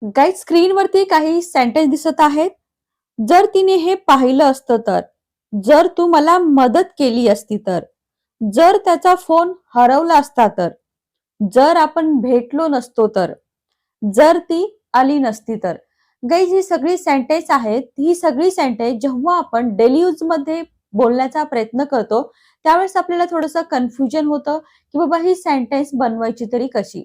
Guys स्क्रीनवरती काही sentence दिसत आहेत. जर तिने हे पाहिलं असतं तर, जर तू मला मदत केली असती तर, जर त्याचा फोन हरवला असता तर, जर आपण भेटलो नसतो तर, जर ती आली नसती तर. गाईज ही सगळी सेंटेन्स आहेत. ही सगळी सेंटेन्स जेव्हा आपण डेली यूज मध्ये बोलण्याचा प्रयत्न करतो त्यावेळेस आपल्याला थोडंसं कन्फ्युजन होतं की बाबा ही सेंटेन्स बनवायची तरी कशी.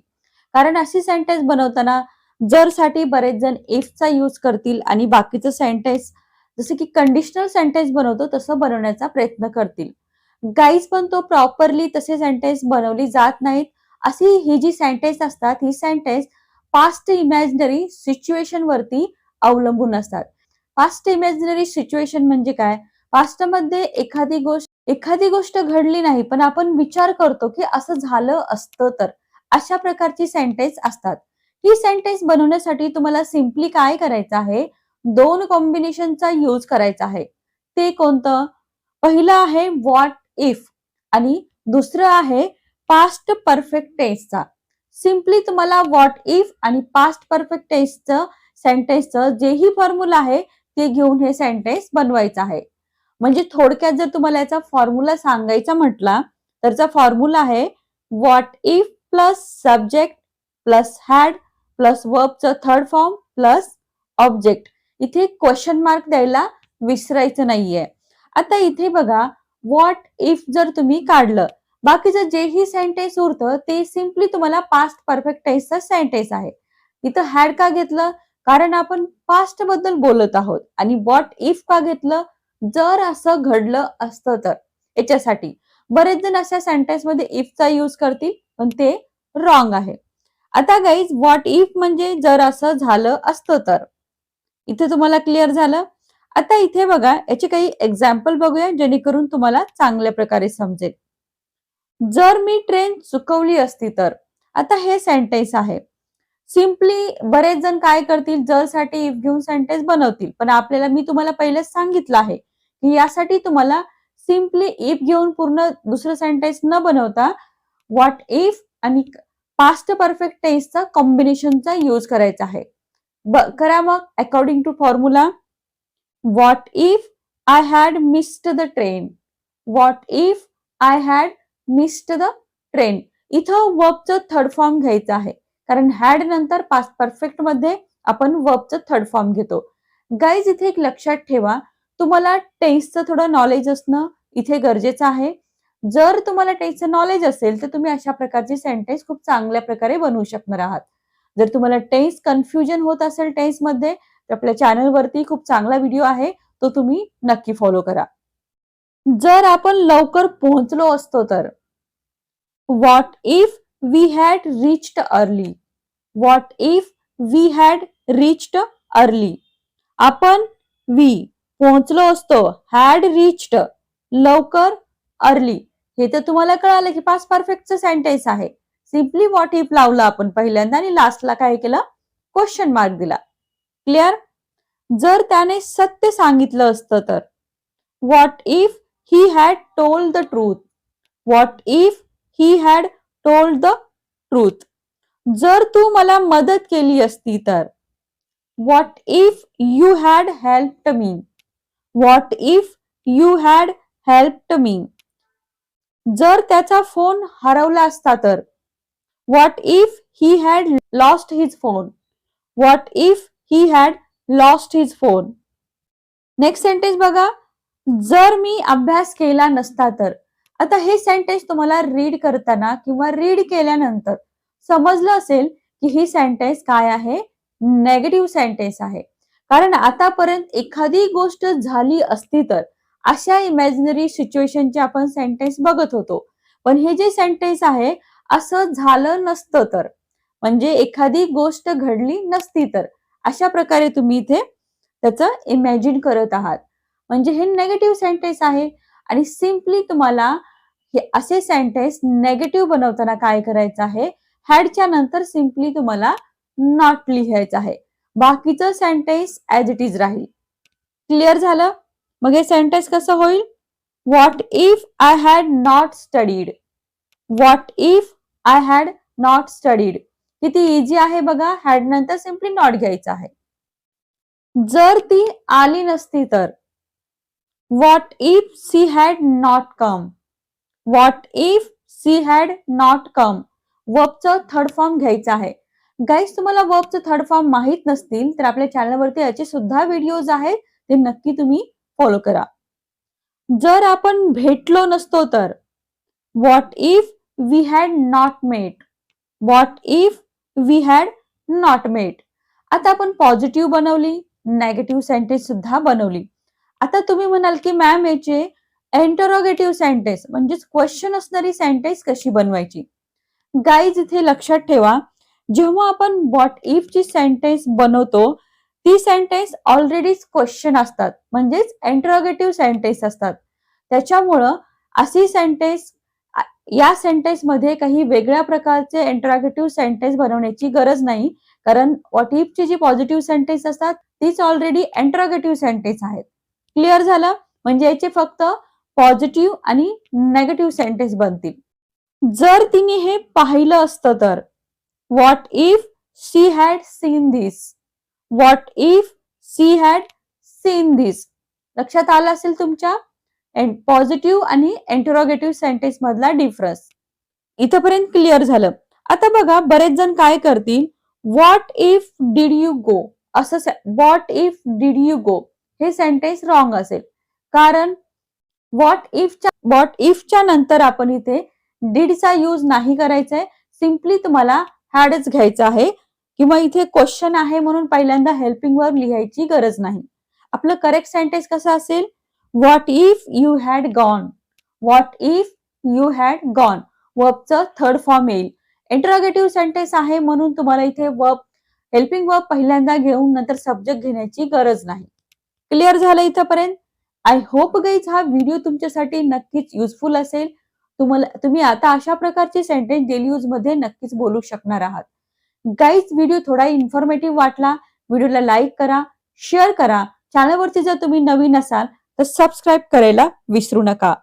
कारण अशी सेंटेन्स बनवताना जर साठी बरेच जण इफचा यूज करतील आणि बाकीचं सेंटेन्स जसे की कंडिशनल सेंटेन्स बनवतो तसं बनवण्याचा प्रयत्न करतील. गाईज पण तो प्रॉपरली तसे सेंटेन्स बनवली जात नाहीत. अशी ही जी सेंटेन्स असतात ही सेंटेन्स पास्ट इमॅजिनरी सिच्युएशन वरती अवलंबून असतात. पास्ट इमॅजिनरी सिच्युएशन म्हणजे काय? पास्टमध्ये एखादी गोष्ट घडली नाही पण आपण विचार करतो की असं झालं असतं तर, अशा प्रकारची सेंटेन्स असतात. ही सेंटेन्स बनवण्यासाठी तुम्हाला सिम्पली काय करायचं आहे, दोन कॉम्बिनेशनचा यूज करायचा आहे. ते कोणतं? पहिलं आहे व्हॉट इफ आणि दुसरं आहे पास्ट परफेक्ट टेन्सचा. सिम्पली तुम्हाला व्हॉट इफ आणि पास्ट परफेक्ट टेन्सचं सेंटेन्सचं जेही फॉर्म्युला आहे ते घेऊन हे सेंटेन्स बनवायचं आहे. म्हणजे थोडक्यात जर तुम्हाला याचा फॉर्म्युला सांगायचा म्हटला तर त्याचा फॉर्म्युला आहे what if plus subject plus had plus वर्बचं थर्ड फॉर्म प्लस ऑब्जेक्ट. इथे क्वेश्चन मार्क द्यायला विसरायचं नाहीये. आता इथे बघा व्हॉट इफ जर तुम्ही काढलं, बाकीचं जेही सेंटेन्स उरतं ते सिम्पली तुम्हाला पास्ट परफेक्ट टेन्सचं सेंटेन्स आहे. इथं हॅड का घेतलं? कारण आपण पास्ट बद्दल बोलत आहोत. आणि व्हॉट इफ का घेतलं? जर असं घडलं असतं तर, याच्यासाठी. बरेच जण अशा सेंटेन्स मध्ये इफचा यूज करतील पण ते रॉंग आहे. आता गाईज व्हॉट इफ म्हणजे जर असं झालं असतं तर. इथे तुम्हाला क्लिअर झालं? आता इथे बघा याचे काही एक्झाम्पल बघूया जेणेकरून तुम्हाला चांगल्या प्रकारे समजेल. जर मी ट्रेन चुकवली असती तर. आता हे सेंटेन्स आहे. सिम्पली बरेच जण काय करतील, जर साठी इफ घेऊन सेंटेन्स बनवतील. पण आपल्याला मी तुम्हाला पहिलेच सांगितलं आहे की यासाठी तुम्हाला सिम्पली इफ घेऊन पूर्ण दुसरं सेंटेन्स न बनवता व्हॉट इफ आणि पास्ट परफेक्ट टेन्सचा कॉम्बिनेशनचा यूज करायचा आहे. करा मग according to formula. What if I had missed the train. What if I had missed the train. इथं वर्बचं थर्ड फॉर्म घ्यायचं आहे. कारण हॅड नंतर पास्ट परफेक्ट मध्ये आपण वर्बचं थर्ड फॉर्म घेतो. गाईज इथे एक लक्षात ठेवा, तुम्हाला टेन्सचं थोडं नॉलेज असणं इथे गरजेचं आहे. जर तुम्हाला टेन्सचं नॉलेज असेल तर तुम्ही अशा प्रकारचे सेंटेन्स खूप चांगल्या प्रकारे बनवू शकणार आहात. जर तुम्हाला टेन्स कन्फ्युजन होत असेल टेन्स मध्ये तर आपल्या चॅनलवरती खूप चांगला व्हिडिओ आहे, तो तुम्ही नक्की फॉलो करा. जर आपण लवकर पोहोचलो असतो तर. What if we had reached early. What if we had reached early. आपण पोहोचलो असतो, हॅड रिच्ड लवकर, अर्ली. हे तर तुम्हाला कळालं की पास्ट परफेक्टचं सेंटेन्स आहे. सिम्पली व्हॉट इफ लावलं आपण पहिल्यांदा आणि लास्टला काय केलं, क्वेश्चन मार्क दिला. क्लिअर? जर त्याने सत्य सांगितलं असतं तर. What if he had told the truth. What if he had told the truth. जर तू मला मदत केली असती तर. What if you had helped me. What if you had helped me. जर त्याचा फोन हरवला असता तर. What if he had lost his phone. What if he had lost his phone. Next sentence बघा, जर मी अभ्यास केला नसता तर. आता हे सेंटेन्स तुम्हाला रीड करताना किंवा रीड केल्यानंतर समजलं असेल की ही सेंटेन्स काय आहे, नेगेटिव्ह सेंटेन्स आहे. कारण आतापर्यंत एखादी गोष्ट झाली असती तर अशा इमॅजिनरी सिच्युएशनचे आपण सेंटेन्स बघत होतो. पण हे जे सेंटेन्स आहे असं झालं नसतं तर, म्हणजे एखादी गोष्ट घडली नसती तर, अशा प्रकारे तुम्ही इथे त्याचं इमॅजिन करत आहात. म्हणजे हे नेगेटिव्ह सेंटेन्स आहे. आणि सिम्पली तुम्हाला हे असे सेंटेन्स नेगेटिव्ह बनवताना काय करायचं आहे, हॅडच्या नंतर सिम्पली तुम्हाला नॉट लिहायचं आहे. बाकीचं सेंटेन्स ऍज इट इज राहील. क्लिअर झालं? मग हे सेंटेन्स कसं होईल? What if I had not studied. What if I had not studied. किती इझी आहे बघा. हॅड नंतर सिम्पली नॉट घ्यायचं आहे. जर ती आली नसती तर, what if she had not come. What if she had not come. वर्बचं थर्ड फॉर्म घ्यायचं आहे. गाईज, तुम्हाला वर्बचं थर्ड फॉर्म माहित नसतील तर आपल्या चॅनलवरती याचे सुद्धा व्हिडिओज आहेत, ते नक्की तुम्ही फॉलो करा. जर आपण भेटलो नसतो तर, what if we had not met. What if we had not met. आता आपण पॉझिटिव्ह बनवली, नेगेटिव्ह सेंटेन्स सुद्धा बनवली. आता तुम्ही म्हणाल की मॅम याचे इंटरोगेटिव्ह सेंटेन्स म्हणजेच क्वेश्चन असणारी सेंटेन्स कशी बनवायची. गाईज, इथे लक्षात ठेवा, जेव्हा आपण व्हॉट इफ ची सेंटेन्स बनवतो ती सेंटेन्स ऑलरेडीच क्वेश्चन असतात, म्हणजेच इंटरोगेटिव्ह सेंटेन्स असतात. त्याच्यामुळं अशी सेंटेन्स, या सेंटेन्स मध्ये काही वेगळ्या प्रकारचे इंटरोगेटिव्ह सेंटेन्स बनवण्याची गरज नाही, कारण व्हॉट इफ ची जी पॉझिटिव्ह सेंटेन्स असतात तीच ऑलरेडी इंटरोगेटिव्ह सेंटेन्स आहेत. क्लिअर झालं? म्हणजे याचे फक्त पॉझिटिव्ह आणि नेगेटिव्ह सेंटेन्स बनतील. जर तिने हे पाहिलं असतं तर, what if she had seen this. What if she had seen this. लक्षात आलं असेल तुमच्या पॉझिटिव्ह आणि इंटरोगेटिव्ह सेंटेन्स मधला डिफरन्स. इथपर्यंत क्लिअर झालं. आता बघा, बरेच जण काय करतील, what if did you go असं, what if did you go हे सेंटेन्स रॉंग असेल, कारण व्हॉट इफच्या नंतर आपण इथे डिडचा यूज नाही करायचा आहे. सिम्पली तुम्हाला हॅडच घ्यायचा आहे, किंवा इथे क्वेश्चन आहे म्हणून पहिल्यांदा हेल्पिंग वर्ब लिहायची गरज नाही. आपलं करेक्ट सेंटेन्स कसं असेल, what if you had gone. What if you had gone. वर्बचं थर्ड फॉर्म येईल. इंटरोगेटिव्ह सेंटेन्स आहे म्हणून तुम्हाला इथे वर्ब, हेल्पिंग वर्ब पहिल्यांदा घेऊन नंतर सब्जेक्ट घेण्याची गरज नाही. क्लिअर झालं इथपर्यंत? आय होप गाईज हा व्हिडिओ तुमच्यासाठी नक्कीच युजफुल असेल. तुम्ही आता अशा प्रकारचे सेंटेन्स डेली यूज मध्ये नक्कीच बोलू शकणार आहात. गाईज, व्हिडिओ थोडा इन्फॉर्मेटिव्ह वाटला, व्हिडिओला लाईक करा, शेअर करा. चॅनलवरती जर तुम्ही नवीन असाल तर सबस्क्राईब करायला विसरू नका.